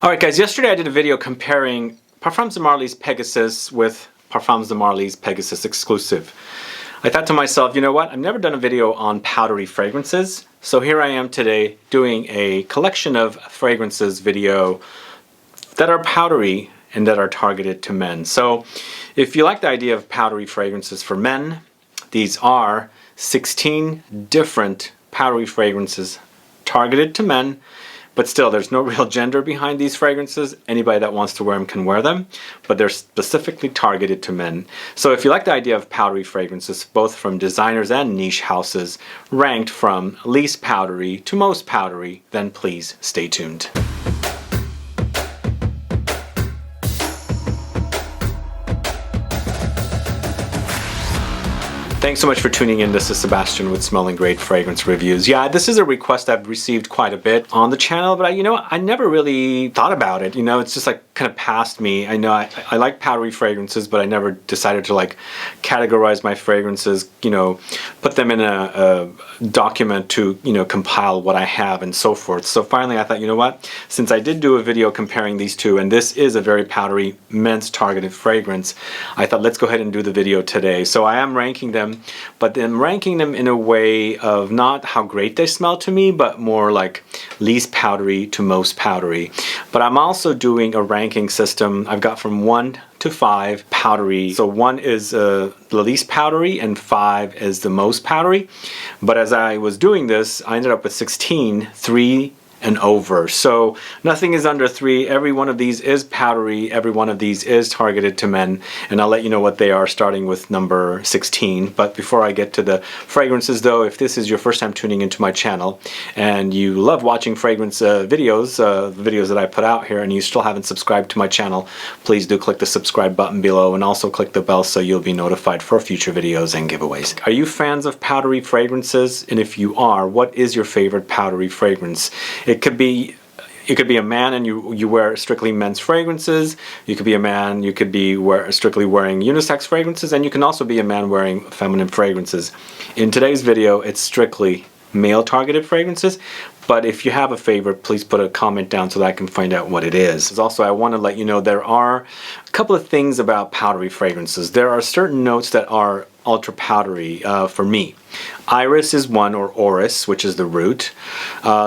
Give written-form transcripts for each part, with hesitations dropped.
Alright guys, yesterday I did a video comparing Parfums de Marly's Pegasus with Parfums de Marly's Pegasus Exclusive. I thought to myself, you know what, I've never done a video on powdery fragrances, so here I am today doing a collection of fragrances video that are powdery and that are targeted to men. So if you like the idea of powdery fragrances for men, these are 16 different powdery fragrances targeted to men. But still, there's no real gender behind these fragrances. Anybody that wants to wear them can wear them, but they're specifically targeted to men. So if you like the idea of powdery fragrances, both from designers and niche houses, ranked from least powdery to most powdery, then please stay tuned. Thanks so much for tuning in. This is Sebastian with Smelling Great Fragrance Reviews. Yeah, this is a request I've received quite a bit on the channel, but I never really thought about it. It's just like kind of passed me. I know I like powdery fragrances, but I never decided to like categorize my fragrances, put them in a document to, compile what I have and so forth. So finally I thought, you know what, since I did do a video comparing these two, and this is a very powdery men's targeted fragrance, I thought let's go ahead and do the video today. So I am ranking them, but I'm ranking them in a way of not how great they smell to me, but more like least powdery to most powdery. But I'm also doing a ranking system. I've got from 1 to 5 powdery. So 1 is the least powdery and 5 is the most powdery. But as I was doing this, I ended up with 16, 3 and over. So nothing is under 3. Every one of these is powdery. Every one of these is targeted to men. And I'll let you know what they are, starting with number 16. But before I get to the fragrances though, if this is your first time tuning into my channel and you love watching fragrance videos, the videos that I put out here, and you still haven't subscribed to my channel, please do click the subscribe button below and also click the bell so you'll be notified for future videos and giveaways. Are you fans of powdery fragrances? And if you are, what is your favorite powdery fragrance? It could be a man and you wear strictly men's fragrances. You could be a man, you could be strictly wearing unisex fragrances, and you can also be a man wearing feminine fragrances. In today's video, it's strictly male targeted fragrances, but if you have a favorite, please put a comment down so that I can find out what it is. Also, I want to let you know there are a couple of things about powdery fragrances. There are certain notes that are ultra powdery for me. Iris is one, or orris, which is the root.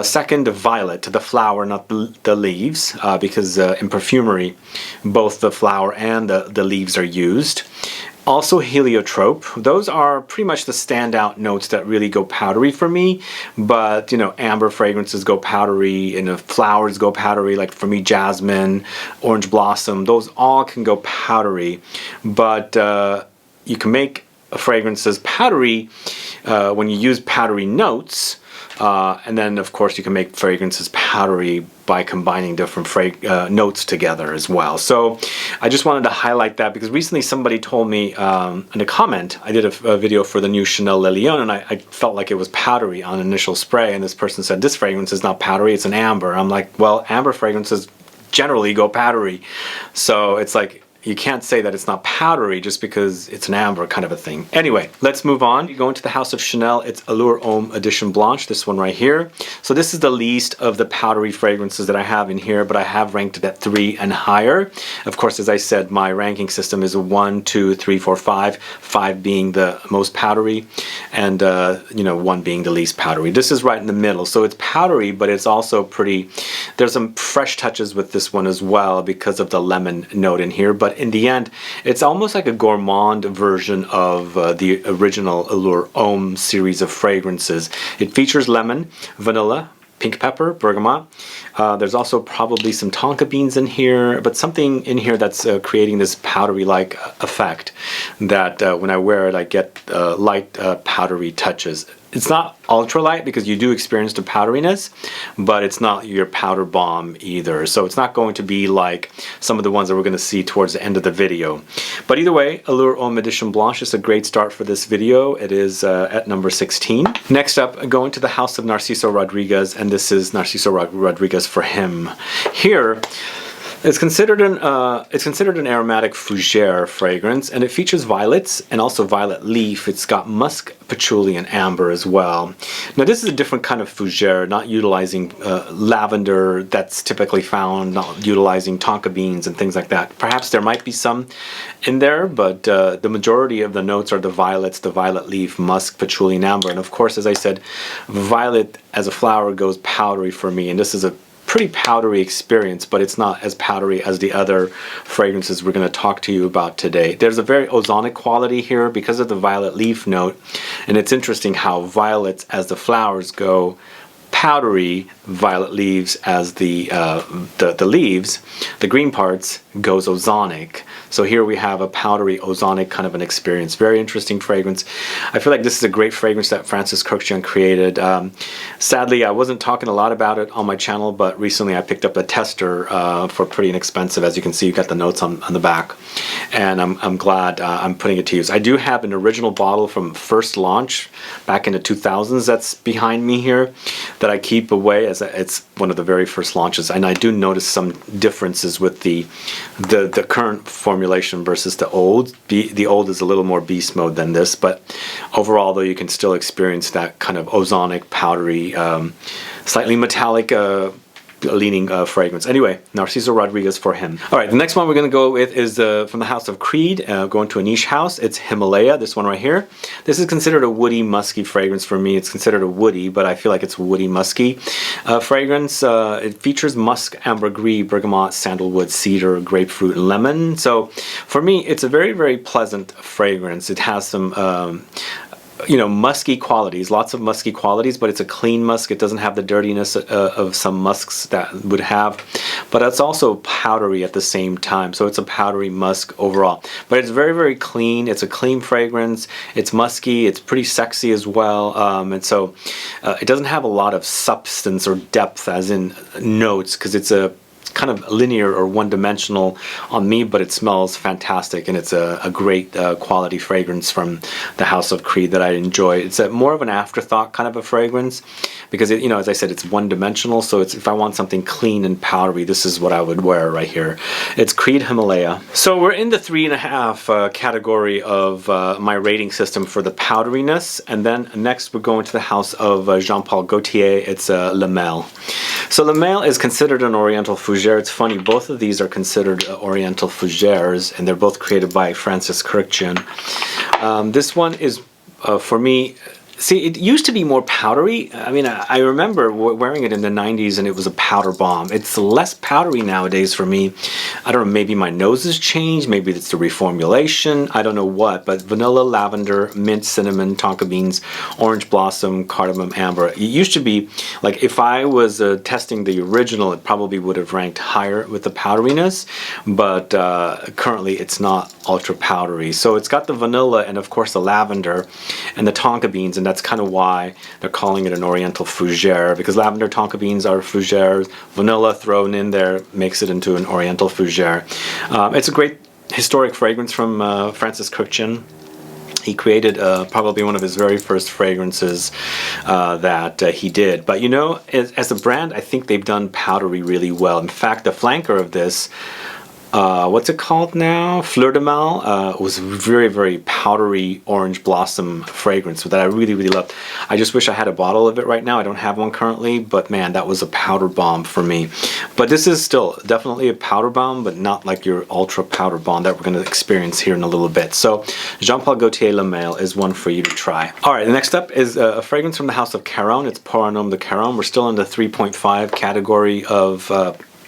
Second, violet, the flower, not the leaves, because in perfumery, both the flower and the leaves are used. Also heliotrope. Those are pretty much the standout notes that really go powdery for me, but amber fragrances go powdery, and flowers go powdery, like for me jasmine, orange blossom, those all can go powdery. But you can make fragrances powdery when you use powdery notes, and then of course you can make fragrances powdery by combining different notes together as well. So I just wanted to highlight that because recently somebody told me in a comment, I did a video for the new Chanel Le Lion, and I felt like it was powdery on initial spray, and this person said this fragrance is not powdery, it's an amber. I'm like, well, amber fragrances generally go powdery, so it's like you can't say that it's not powdery just because it's an amber kind of a thing. Anyway, let's move on. You go into the house of Chanel, it's Allure Homme Edition Blanche, this one right here. So this is the least of the powdery fragrances that I have in here, but I have ranked it at 3 and higher. Of course, as I said, my ranking system is 1, 2, 3, 4, 5, 5 being the most powdery, and 1 being the least powdery. This is right in the middle, so it's powdery, but it's also pretty, there's some fresh touches with this one as well because of the lemon note in here, but in the end, it's almost like a gourmand version of the original Allure Homme series of fragrances. It features lemon, vanilla, pink pepper, bergamot. There's also probably some tonka beans in here, but something in here that's creating this powdery-like effect that when I wear it, I get light powdery touches. It's not ultralight because you do experience the powderiness, but it's not your powder bomb either. So it's not going to be like some of the ones that we're going to see towards the end of the video. But either way, Allure Homme Edition Blanche is a great start for this video. It is at number 16. Next up, going to the house of Narciso Rodriguez, and this is Narciso Rodriguez for HIMME. Here, It's considered an aromatic fougere fragrance, and it features violets and also violet leaf. It's got musk, patchouli, and amber as well. Now this is a different kind of fougere, not utilizing lavender that's typically found, not utilizing tonka beans and things like that. Perhaps there might be some in there, but the majority of the notes are the violets, the violet leaf, musk, patchouli, and amber. And of course, as I said, violet as a flower goes powdery for me, and this is a pretty powdery experience, but it's not as powdery as the other fragrances we're going to talk to you about today. There's a very ozonic quality here because of the violet leaf note, and it's interesting how violets as the flowers go powdery, violet leaves as the leaves, the green parts, goes ozonic. So here we have a powdery ozonic kind of an experience. Very interesting fragrance. I feel like this is a great fragrance that Francis Kurkdjian created. Sadly, I wasn't talking a lot about it on my channel, but recently I picked up a tester for pretty inexpensive. As you can see, you got the notes on the back, and I'm glad I'm putting it to use. I do have an original bottle from first launch back in the 2000s that's behind me here that I keep away, as it's one of the very first launches, and I do notice some differences with the current formulation versus the old. The old is a little more beast mode than this, but overall though you can still experience that kind of ozonic, powdery, slightly metallic leaning fragrance. Anyway, Narciso Rodriguez for him. Alright, the next one we're going to go with is from the house of Creed, going to a niche house. It's Himalaya, this one right here. This is considered a woody, musky fragrance for me. It's considered a woody, but I feel like it's woody, musky fragrance. It features musk, ambergris, bergamot, sandalwood, cedar, grapefruit, and lemon. So for me, it's a very, very pleasant fragrance. It has some you know, musky qualities, lots of musky qualities, but it's a clean musk. It doesn't have the dirtiness of some musks that would have, but it's also powdery at the same time. So it's a powdery musk overall, but it's very, very clean. It's a clean fragrance. It's musky. It's pretty sexy as well. And so it doesn't have a lot of substance or depth as in notes, because it's a kind of linear or one-dimensional on me, but it smells fantastic, and it's a great quality fragrance from the House of Creed that I enjoy. It's more of an afterthought kind of a fragrance, because it, you know, as I said, it's one-dimensional. So it's, if I want something clean and powdery, this is what I would wear right here. It's Creed Himalaya. So we're in the 3.5 category of my rating system for the powderiness, and then next we're going to the House of Jean-Paul Gaultier. It's Le Male. So Le Male is considered an Oriental Fougere. It's funny, both of these are considered Oriental Fougeres, and they're both created by Francis Kurkdjian. This one is, for me, see, it used to be more powdery. I mean, I remember wearing it in the 90s and it was a powder bomb. It's less powdery nowadays for me. I don't know, maybe my nose has changed, maybe it's the reformulation, I don't know what, but vanilla, lavender, mint, cinnamon, tonka beans, orange blossom, cardamom, amber. It used to be, like, if I was testing the original, it probably would have ranked higher with the powderiness, but currently it's not ultra powdery. So it's got the vanilla and of course the lavender and the tonka beans, and that's kind of why they're calling it an Oriental Fougere, because lavender, tonka beans are Fougeres. Vanilla thrown in there makes it into an Oriental Fougere. It's a great historic fragrance from Francis Kurkdjian. He created probably one of his very first fragrances that he did. But you know, as a brand, I think they've done powdery really well. In fact, the flanker of this, what's it called now? Fleur de Mal, was very, very powdery orange blossom fragrance that I really, really loved. I just wish I had a bottle of it right now. I don't have one currently, but man, that was a powder bomb for me. But this is still definitely a powder bomb, but not like your ultra powder bomb that we're going to experience here in a little bit. So Jean-Paul Gaultier Le Male is one for you to try. All right, the next up is a fragrance from the house of Caron. It's Pour un Homme de Caron. We're still in the 3.5 category of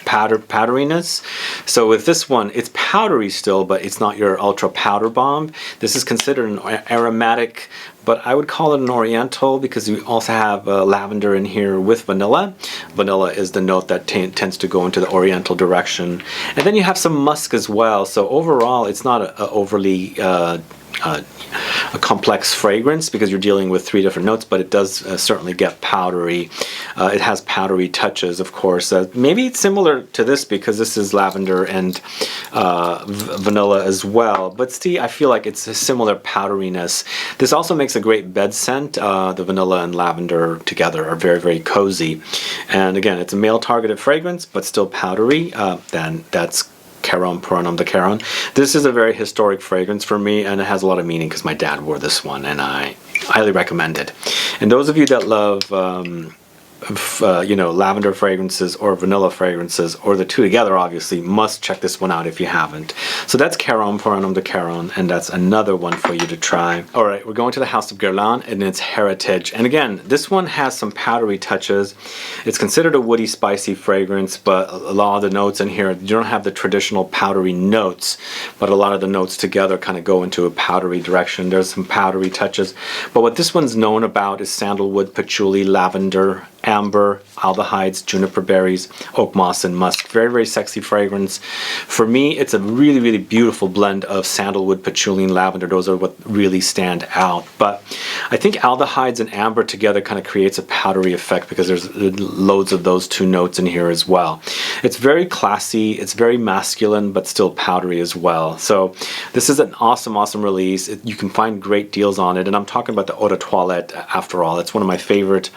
powderiness. So with this one, it's powdery still, but it's not your ultra powder bomb. This is considered an aromatic, but I would call it an Oriental, because we also have lavender in here with vanilla. Vanilla is the note that tends to go into the Oriental direction, and then you have some musk as well. So overall, it's not a overly a complex fragrance because you're dealing with 3 different notes, but it does certainly get powdery. It has powdery touches, of course. Maybe it's similar to this because this is lavender and vanilla as well. But see, I feel like it's a similar powderiness. This also makes a great bed scent. The vanilla and lavender together are very, very cozy. And again, it's a male-targeted fragrance, but still powdery. Then that's CARON de CARON. This is a very historic fragrance for me, and it has a lot of meaning because my dad wore this one, and I highly recommend it. And those of you that love you know, lavender fragrances or vanilla fragrances, or the 2 together, obviously, must check this one out if you haven't. So that's CARON de CARON, and that's another one for you to try. All right, we're going to the House of Guerlain and its Heritage. And again, this one has some powdery touches. It's considered a woody, spicy fragrance, but a lot of the notes in here, you don't have the traditional powdery notes, but a lot of the notes together kind of go into a powdery direction. There's some powdery touches. But what this one's known about is sandalwood, patchouli, lavender, amber, aldehydes, juniper berries, oakmoss, and musk. Very, very sexy fragrance. For me, it's a really, really beautiful blend of sandalwood, patchouli, and lavender. Those are what really stand out. But I think aldehydes and amber together kind of creates a powdery effect because there's loads of those 2 notes in here as well. It's very classy. It's very masculine, but still powdery as well. So this is an awesome, awesome release. You can find great deals on it. And I'm talking about the Eau de Toilette after all. It's one of my favorite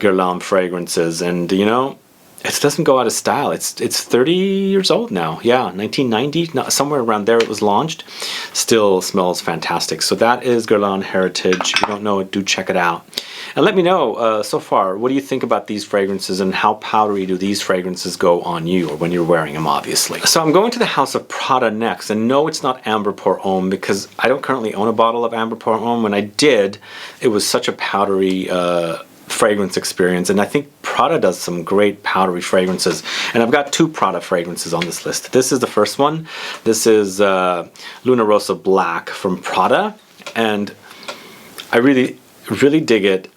Guerlain fragrances, and you know, it doesn't go out of style. It's 30 years old now. Yeah, 1990, somewhere around there it was launched. Still smells fantastic. So that is Guerlain Heritage. If you don't know it, do check it out. And let me know so far, what do you think about these fragrances, and how powdery do these fragrances go on you, or when you're wearing them, obviously. So I'm going to the House of PRADA next, and no, it's not Amber Pour Homme, because I don't currently own a bottle of Amber Pour Homme. When I did, it was such a powdery fragrance experience, and I think PRADA does some great powdery fragrances, and I've got 2 PRADA fragrances on this list. This is the first one. This is Luna Rossa Black from PRADA, and I really, really dig it.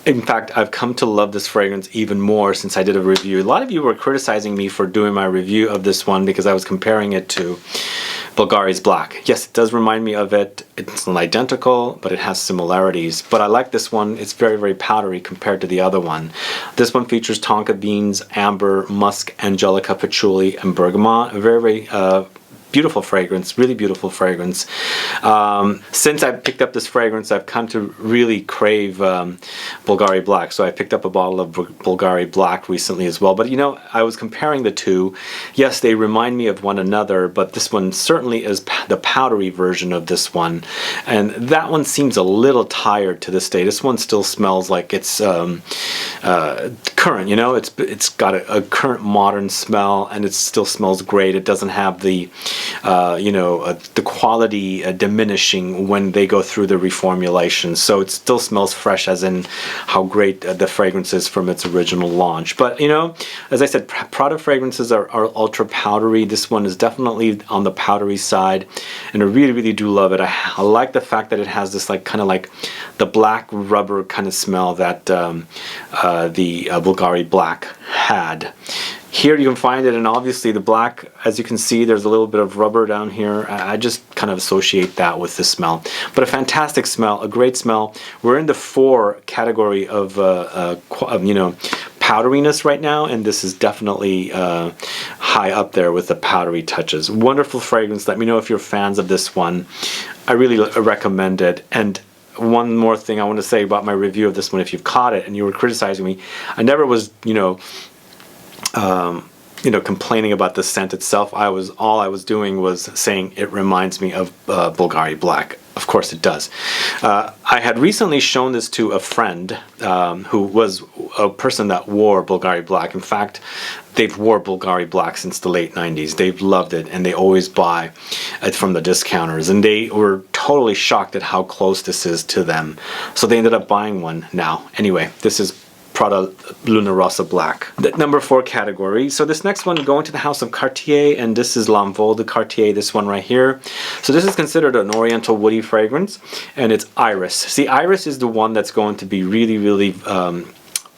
In fact, I've come to love this fragrance even more since I did a review. A lot of you were criticizing me for doing my review of this one because I was comparing it to Bulgari's Black. Yes, it does remind me of it. It's not identical, but it has similarities. But I like this one. It's very, very powdery compared to the other one. This one features tonka beans, amber, musk, angelica, patchouli, and bergamot. A very, very beautiful fragrance, really beautiful fragrance. Since I picked up this fragrance, I've come to really crave Bulgari Black. So I picked up a bottle of Bulgari Black recently as well. But you know, I was comparing the 2. Yes, they remind me of one another, but this one certainly is the powdery version of this one. And that one seems a little tired to this day. This one still smells like it's current, you know, it's got a current modern smell, and it still smells great. It doesn't have the the quality diminishing when they go through the reformulation. So it still smells fresh, as in how great the fragrance is from its original launch. But you know, as I said, PRADA fragrances are ultra powdery. This one is definitely on the powdery side, and I really, really do love it. I like the fact that it has this kind of like the black rubber kind of smell that the Bulgari Black had. Here you can find it, and obviously the black, as you can see, there's a little bit of rubber down here. I just kind of associate that with the smell. But a fantastic smell, a great smell. We're in the 4 category of powderiness right now, and this is definitely high up there with the powdery touches. Wonderful fragrance. Let me know if you're fans of this one. I really recommend it. And one more thing I want to say about my review of this one, if you've caught it and you were criticizing me, I never was, complaining about the scent itself. All I was doing was saying it reminds me of Bulgari Black. Of course it does. I had recently shown this to a friend who was a person that wore Bulgari Black. In fact, they've wore Bulgari Black since the late 90s. They've loved it, and they always buy it from the discounters. And they were totally shocked at how close this is to them. So they ended up buying one now. Anyway, this is PRADA Luna Rossa Black. The number 4 category. So this next one, going to the House of Cartier, and this is L'Envol de Cartier, this one right here. So this is considered an Oriental woody fragrance, and it's Iris. See, Iris is the one that's going to be really, really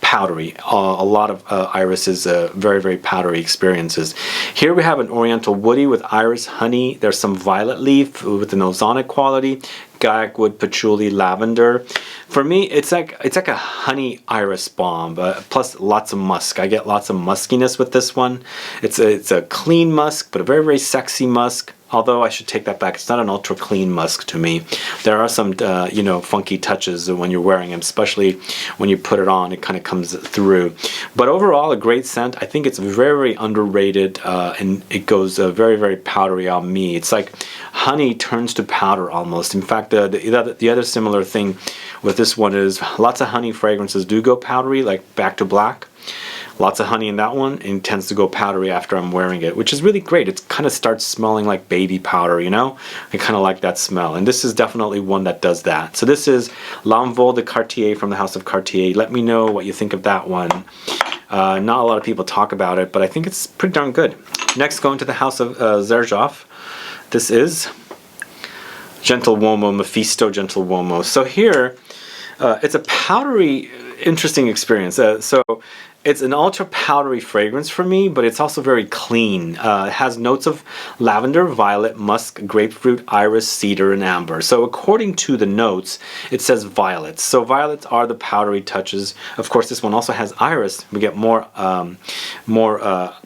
powdery. A lot of irises, very, very powdery experiences. Here we have an Oriental woody with iris, honey. There's some violet leaf with an ozonic quality. Gaiac wood, patchouli, lavender. For me, it's like a honey iris bomb, plus lots of musk. I get lots of muskiness with this one. It's a clean musk, but a very, very sexy musk. Although I should take that back, it's not an ultra clean musk to me. There are some, you know, funky touches when you're wearing them, especially when you put it on, it kind of comes through. But overall, a great scent. I think it's very, very underrated, and it goes very, very powdery on me. It's like honey turns to powder almost. In fact, the other similar thing with this one is lots of honey fragrances do go powdery, like Back to Black. Lots of honey in that one, and it tends to go powdery after I'm wearing it, which is really great. It kind of starts smelling like baby powder, you know? I kind of like that smell, and this is definitely one that does that. So this is L'Envol de Cartier from the House of Cartier. Let me know what you think of that one. Not a lot of people talk about it, but I think it's pretty darn good. Next, going to the House of XERJOFF. This is Gentle Uomo, MEFISTO Gentle Uomo. So here, it's a powdery, interesting experience. So it's an ultra powdery fragrance for me, but it's also very clean. It has notes of lavender, violet, musk, grapefruit, iris, cedar, and amber. So according to the notes, it says violets. So violets are the powdery touches. Of course, this one also has iris. We get more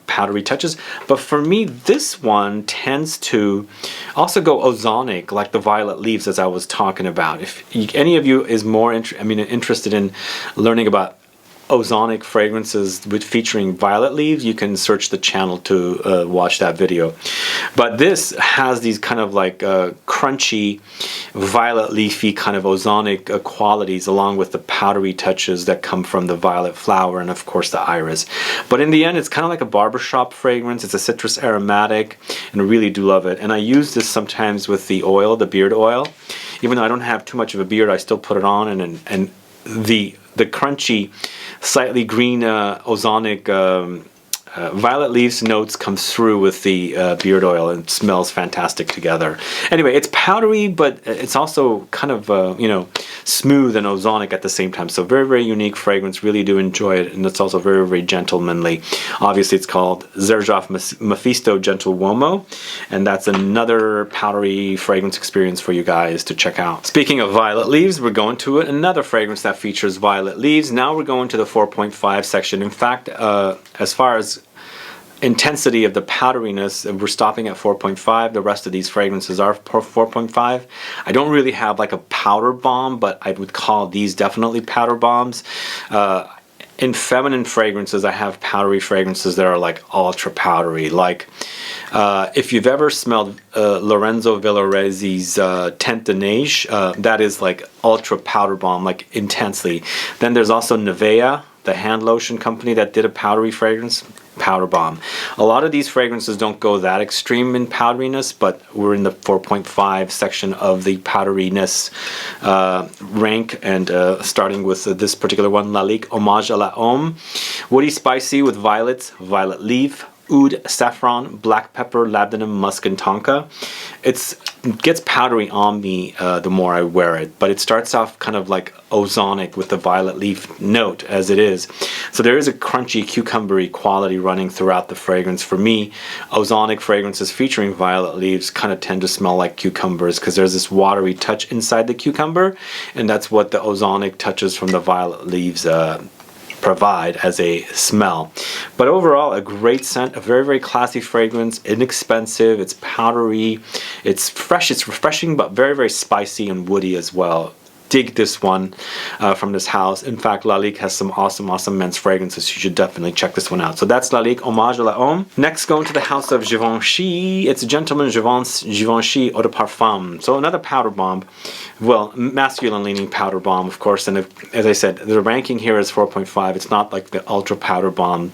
powdery touches. But for me, this one tends to also go ozonic, like the violet leaves, as I was talking about. If any of you is more interested in learning about ozonic fragrances with featuring violet leaves, you can search the channel to watch that video. But this has these kind of like crunchy, violet leafy kind of ozonic qualities, along with the powdery touches that come from the violet flower and of course the iris. But in the end, it's kind of like a barbershop fragrance. It's a citrus aromatic, and I really do love it. And I use this sometimes with the oil, the beard oil. Even though I don't have too much of a beard, I still put it on, and the crunchy, slightly green ozonic violet leaves notes come through with the beard oil, and it smells fantastic together. Anyway, it's powdery, but it's also kind of you know, smooth and ozonic at the same time. So very, very unique fragrance. Really do enjoy it, and it's also very, very gentlemanly. Obviously, it's called XERJOFF MEFISTO Gentle Uomo, and that's another powdery fragrance experience for you guys to check out. Speaking of violet leaves, we're going to another fragrance that features violet leaves. Now we're going to the 4.5 section. In fact, as far as intensity of the powderiness, we're stopping at 4.5. The rest of these fragrances are 4.5. I don't really have like a powder bomb, but I would call these definitely powder bombs. In feminine fragrances, I have powdery fragrances that are like ultra powdery. Like if you've ever smelled Lorenzo Villoresi's Teint de Neige, that is like ultra powder bomb, like intensely. Then there's also Nivea, the hand lotion company that did a powdery fragrance, powder bomb. A lot of these fragrances don't go that extreme in powderiness, but we're in the 4.5 section of the powderiness rank, and starting with this particular one, Lalique Hommage à la Homme. Woody spicy with violets, violet leaf, oud, saffron, black pepper, labdanum, musk, and tonka. It gets powdery on me the more I wear it, but it starts off kind of like ozonic with the violet leaf note as it is. So there is a crunchy, cucumbery quality running throughout the fragrance. For me, ozonic fragrances featuring violet leaves kind of tend to smell like cucumbers, because there's this watery touch inside the cucumber, and that's what the ozonic touches from the violet leaves provide as a smell. But overall, a great scent, a very, very classy fragrance, inexpensive, it's powdery, it's fresh, it's refreshing, but very, very spicy and woody as well. Dig this one from this house. In fact, Lalique has some awesome men's fragrances. You should definitely check this one out. So that's Lalique Hommage à la Homme. Next, going to the house of Givenchy. It's a Gentleman Givenchy Eau de Parfum. So another powder bomb. Well, masculine leaning powder bomb, of course. And as I said, the ranking here is 4.5. It's not like the ultra powder bomb.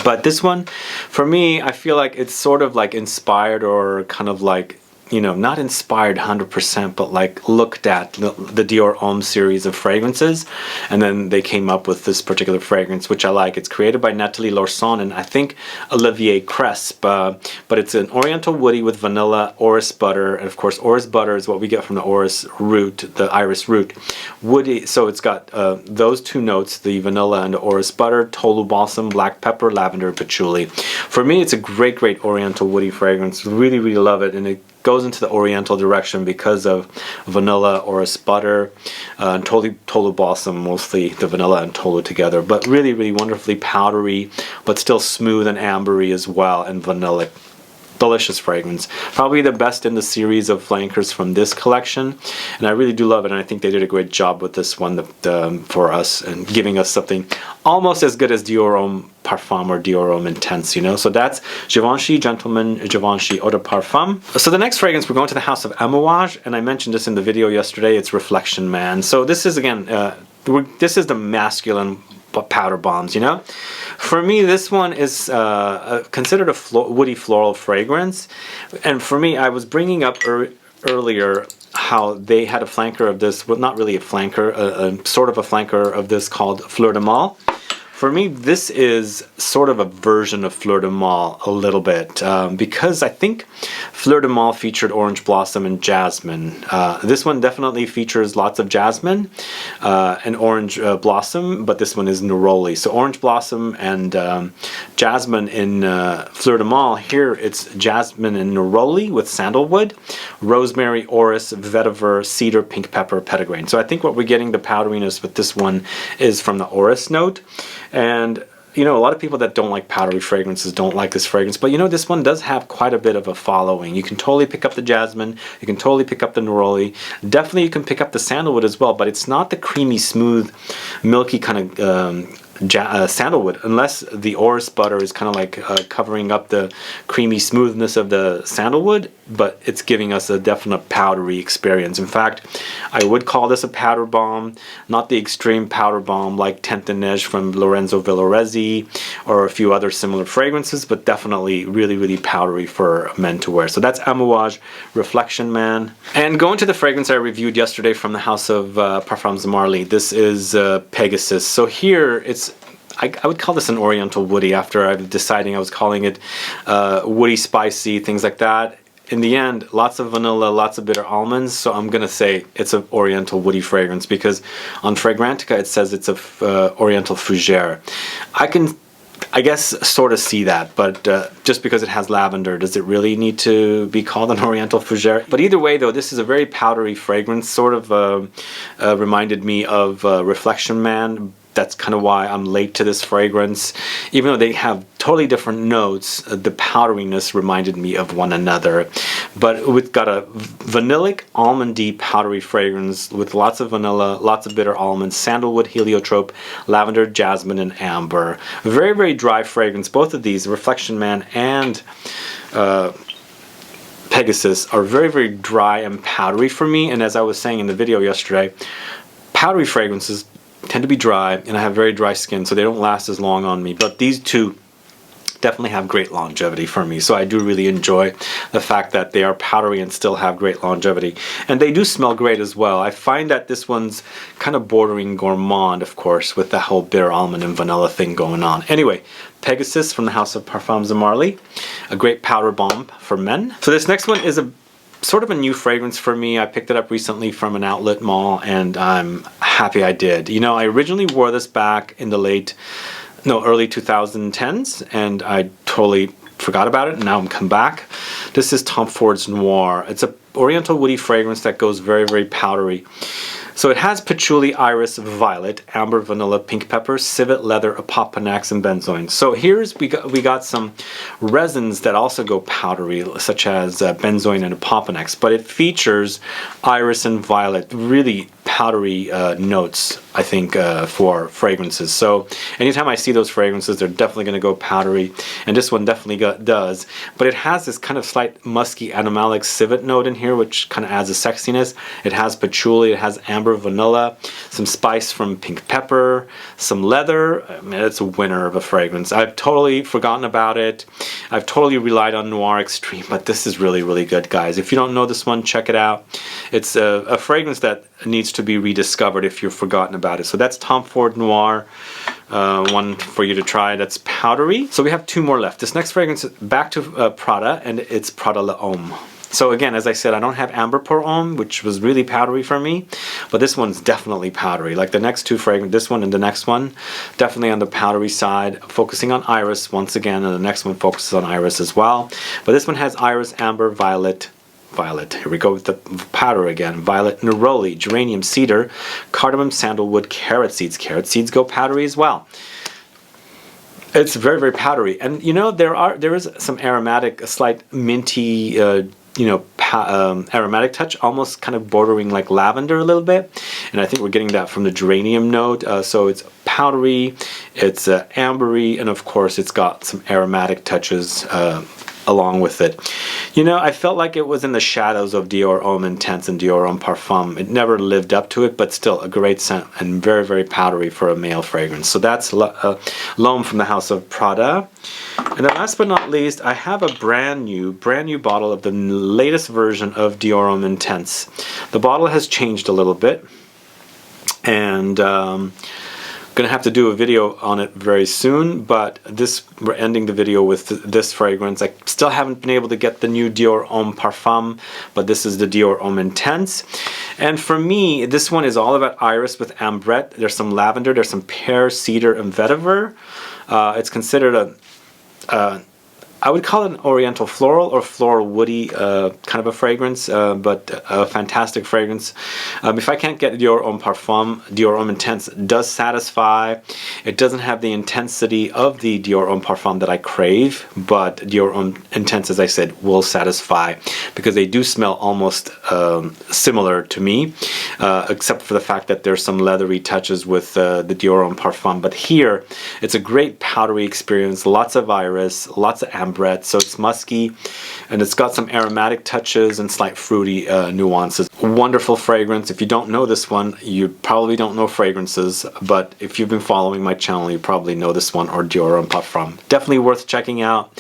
But this one, for me, I feel like it's sort of like inspired or kind of like you know, not inspired 100%, but like looked at the Dior Homme series of fragrances, and then they came up with this particular fragrance, which I like. It's created by Nathalie Laurson and I think Olivier Cresp, but it's an Oriental woody with vanilla, orris butter, and of course orris butter is what we get from the orris root, the iris root. Woody, so it's got those two notes, the vanilla and the orris butter, tolu balsam, black pepper, lavender, and patchouli. For me, it's a great Oriental woody fragrance. Really, really love it, and it goes into the Oriental direction because of vanilla, orris butter, and tolu balsam, mostly the vanilla and tolu together. But really, really wonderfully powdery, but still smooth and ambery as well, and vanillic. Delicious fragrance. Probably the best in the series of flankers from this collection, and I really do love it, and I think they did a great job with this one for us, and giving us something almost as good as Dior Homme Parfum or Dior Homme Intense, you know. So that's Givenchy Gentleman Givenchy Eau de Parfum. So the next fragrance, we're going to the house of Amouage, and I mentioned this in the video yesterday. It's Reflection Man. So this is, again, this is the masculine powder bombs, you know. For me, this one is considered a woody floral fragrance, and for me, I was bringing up earlier how they had a flanker of this, well, not really a flanker, sort of a flanker of this called Fleur de Mal. For me, this is sort of a version of Fleur de Mal a little bit, because I think Fleur de Mal featured orange blossom and jasmine. This one definitely features lots of jasmine and orange blossom, but this one is neroli. So orange blossom and jasmine in Fleur de Mal. Here it's jasmine and neroli with sandalwood, rosemary, orris, vetiver, cedar, pink pepper, petitgrain. So I think what we're getting, the powderiness with this one, is from the orris note. And you know, a lot of people that don't like powdery fragrances don't like this fragrance, but you know, this one does have quite a bit of a following. You can totally pick up the jasmine, you can totally pick up the neroli, definitely you can pick up the sandalwood as well, but it's not the creamy, smooth, milky kind of sandalwood, unless the orris butter is kind of like covering up the creamy smoothness of the sandalwood, but it's giving us a definite powdery experience. In fact, I would call this a powder bomb, not the extreme powder bomb like Teinte de Neige from Lorenzo Villoresi or a few other similar fragrances, but definitely really, really powdery for men to wear. So that's Amouage Reflection Man. And going to the fragrance I reviewed yesterday from the house of Parfums Marly, this is Pegasus. So here it's, I would call this an Oriental woody after I was deciding I was calling it woody, spicy, things like that. In the end, lots of vanilla, lots of bitter almonds, so I'm going to say it's an Oriental woody fragrance because on Fragrantica it says it's a Oriental Fougere. I guess sort of see that, but just because it has lavender, does it really need to be called an Oriental Fougere? But either way though, this is a very powdery fragrance, sort of reminded me of Reflection Man. That's kind of why I'm late to this fragrance. Even though they have totally different notes, the powderiness reminded me of one another. But we've got a vanillic, almondy, powdery fragrance with lots of vanilla, lots of bitter almonds, sandalwood, heliotrope, lavender, jasmine, and amber. Very, very dry fragrance. Both of these, Reflection Man and Pegasus, are very, very dry and powdery for me. And as I was saying in the video yesterday, powdery fragrances tend to be dry, and I have very dry skin, so they don't last as long on me. But these two definitely have great longevity for me, so I do really enjoy the fact that they are powdery and still have great longevity. And they do smell great as well. I find that this one's kind of bordering gourmand, of course, with the whole bitter almond and vanilla thing going on. Anyway, Pegasus from the house of Parfums Marly, a great powder bomb for men. So this next one is a sort of a new fragrance for me. I picked it up recently from an outlet mall, and I'm happy I did. You know, I originally wore this back in the early 2010s, and I totally forgot about it, and now I'm come back. This is Tom Ford's Noir. It's a Oriental woody fragrance that goes very, very powdery. So it has patchouli, iris, violet, amber, vanilla, pink pepper, civet, leather, apopanax, and benzoin. So here's we got some resins that also go powdery, such as benzoin and apopanax, but it features iris and violet, really powdery notes, I think, for fragrances. So anytime I see those fragrances, they're definitely going to go powdery, and this one definitely does. But it has this kind of slight musky animalic civet note in here, which kind of adds a sexiness. It has patchouli, it has amber, vanilla, some spice from pink pepper, some leather. I mean, it's a winner of a fragrance. I've totally forgotten about it. I've totally relied on Noir Extreme, but this is really, really good, guys. If you don't know this one, check it out. It's a fragrance that needs to be rediscovered if you've forgotten about it. So that's Tom Ford Noir. One for you to try. That's Powdery. So we have 2 more left. This next fragrance is back to Prada, and it's Prada La Homme. So again, as I said, I don't have Amber Pour Homme, which was really powdery for me, but this one's definitely powdery. Like the next 2 fragrances, this one and the next one, definitely on the powdery side, focusing on iris once again, and the next one focuses on iris as well. But this one has iris, amber, violet. Here we go with the powder again. Violet, neroli, geranium, cedar, cardamom, sandalwood, carrot seeds. Carrot seeds go powdery as well. It's very, very powdery, and you know there is some aromatic, a slight minty, aromatic touch, almost kind of bordering like lavender a little bit, and I think we're getting that from the geranium note. So it's powdery, it's ambery, and of course it's got some aromatic touches along with it. You know, I felt like it was in the shadows of Dior Homme Intense and Dior Homme Parfum. It never lived up to it, but still a great scent and very, very powdery for a male fragrance. So that's L'Homme from the house of Prada. And then last but not least, I have a brand new bottle of the latest version of Dior Homme Intense. The bottle has changed a little bit, and gonna have to do a video on it very soon, but we're ending the video with this fragrance. I still haven't been able to get the new Dior Homme Parfum, but this is the Dior Homme Intense. And for me, this one is all about iris with ambrette. There's some lavender, there's some pear, cedar, and vetiver. It's considered I would call it an oriental floral or floral woody kind of a fragrance, but a fantastic fragrance. If I can't get Dior Homme Parfum, Dior Homme Intense does satisfy. It doesn't have the intensity of the Dior Homme Parfum that I crave, but Dior Homme Intense, as I said, will satisfy because they do smell almost similar to me, except for the fact that there's some leathery touches with the Dior Homme Parfum. But here, it's a great powdery experience, lots of iris, lots of amber, so it's musky, and it's got some aromatic touches and slight fruity nuances. Wonderful fragrance. If you don't know this one, you probably don't know fragrances, but if you've been following my channel, you probably know this one, or Dior Homme Parfum. Definitely worth checking out.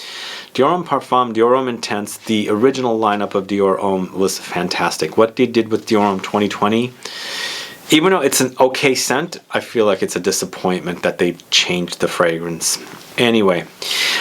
Dior Homme Parfum, Dior Homme Intense, the original lineup of Dior Homme was fantastic. What they did with Dior Homme 2020, even though it's an okay scent, I feel like it's a disappointment that they changed the fragrance. Anyway,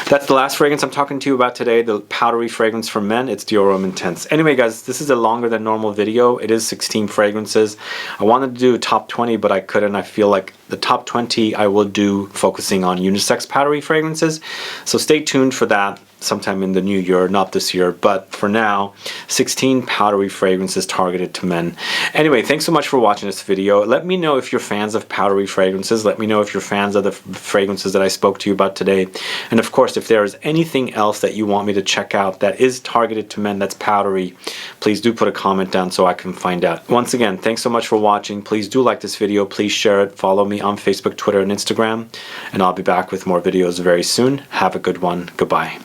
that's the last fragrance I'm talking to you about today, the powdery fragrance for men. It's Dior Homme Intense. Anyway, guys, this is a longer than normal video. It is 16 fragrances. I wanted to do a top 20, but I couldn't. I feel like the top 20 I will do focusing on unisex powdery fragrances. So stay tuned for that sometime in the new year, not this year, but for now, 16 powdery fragrances targeted to men. Anyway, thanks so much for watching this video. Let me know if you're fans of powdery fragrances. Let me know if you're fans of the fragrances that I spoke to you about today. And of course, if there is anything else that you want me to check out that is targeted to men that's powdery, please do put a comment down so I can find out. Once again, thanks so much for watching. Please do like this video. Please share it. Follow me on Facebook, Twitter, and Instagram. And I'll be back with more videos very soon. Have a good one. Goodbye.